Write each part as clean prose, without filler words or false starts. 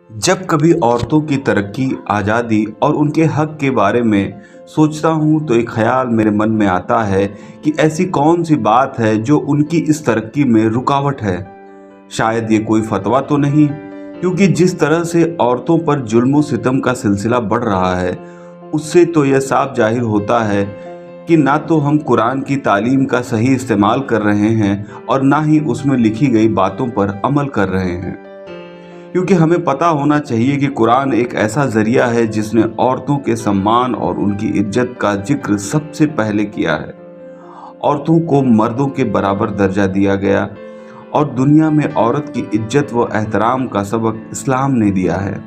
जब कभी औरतों की तरक्की, आज़ादी और उनके हक के बारे में सोचता हूँ तो एक ख्याल मेरे मन में आता है कि ऐसी कौन सी बात है जो उनकी इस तरक्की में रुकावट है। शायद ये कोई फतवा तो नहीं, क्योंकि जिस तरह से औरतों पर जुल्म सितम का सिलसिला बढ़ रहा है, उससे तो यह साफ जाहिर होता है कि ना तो हम कुरान की तालीम का सही इस्तेमाल कर रहे हैं और ना ही उसमें लिखी गई बातों पर अमल कर रहे हैं। क्योंकि हमें पता होना चाहिए कि कुरान एक ऐसा जरिया है जिसने औरतों के सम्मान और उनकी इज्जत का जिक्र सबसे पहले किया है। औरतों को मर्दों के बराबर दर्जा दिया गया और दुनिया में औरत की इज्जत व एहतराम का सबक इस्लाम ने दिया है।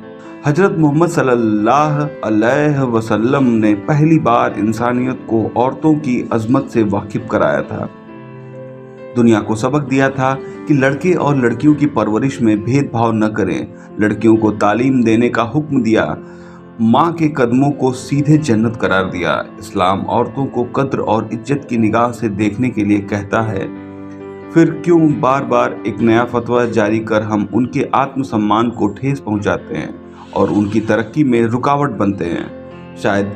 हजरत मोहम्मद सल्लल्लाहु अलैहि वसल्लम ने पहली बार इंसानियत को औरतों की अजमत से वाकिफ कराया था। दुनिया को सबक दिया था कि लड़के और लड़कियों की परवरिश में भेदभाव न करें। लड़कियों को तालीम देने का हुक्म दिया, माँ के कदमों को सीधे जन्नत करार दिया। इस्लाम औरतों को कद्र और इज्जत की निगाह से देखने के लिए कहता है, फिर क्यों बार बार एक नया फतवा जारी कर हम उनके आत्मसम्मान को ठेस पहुंचाते हैं और उनकी तरक्की में रुकावट बनते हैं। शायद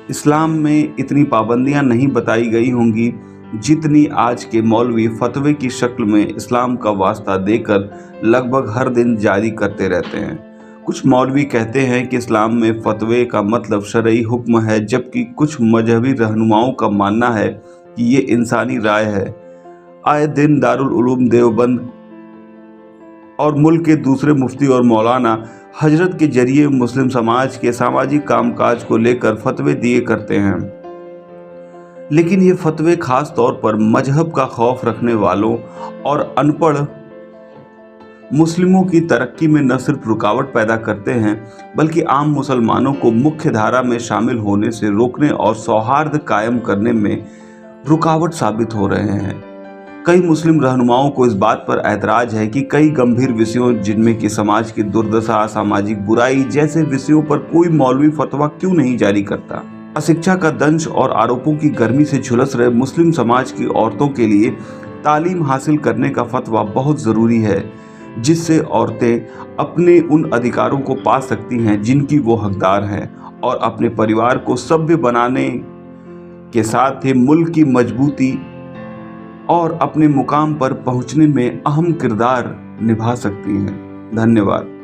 इस्लाम में इतनी पाबंदियां नहीं बताई गई होंगी जितनी आज के मौलवी फतवे की शक्ल में इस्लाम का वास्ता देकर लगभग हर दिन जारी करते रहते हैं। कुछ मौलवी कहते हैं कि इस्लाम में फतवे का मतलब शरई हुक्म है, जबकि कुछ मजहबी रहनुमाओं का मानना है कि ये इंसानी राय है। आए दिन दारुल उलूम देवबंद और मुल्क के दूसरे मुफ्ती और मौलाना हजरत के जरिए मुस्लिम समाज के सामाजिक कामकाज को लेकर फतवे दिए करते हैं, लेकिन ये फतवे खास तौर पर मजहब का खौफ रखने वालों और अनपढ़ मुस्लिमों की तरक्की में न सिर्फ रुकावट पैदा करते हैं, बल्कि आम मुसलमानों को मुख्य धारा में शामिल होने से रोकने और सौहार्द कायम करने में रुकावट साबित हो रहे हैं। कई मुस्लिम रहनुमाओं को इस बात पर ऐतराज है कि कई गंभीर विषयों, जिनमें कि समाज की दुर्दशा, सामाजिक बुराई जैसे विषयों पर कोई मौलवी फतवा क्यों नहीं जारी करता। अशिक्षा का दंश और आरोपों की गर्मी से झुलस रहे मुस्लिम समाज की औरतों के लिए तालीम हासिल करने का फतवा बहुत ज़रूरी है, जिससे औरतें अपने उन अधिकारों को पा सकती हैं जिनकी वो हकदार हैं और अपने परिवार को सभ्य बनाने के साथ ही मुल्क की मजबूती और अपने मुकाम पर पहुंचने में अहम किरदार निभा सकती हैं। धन्यवाद।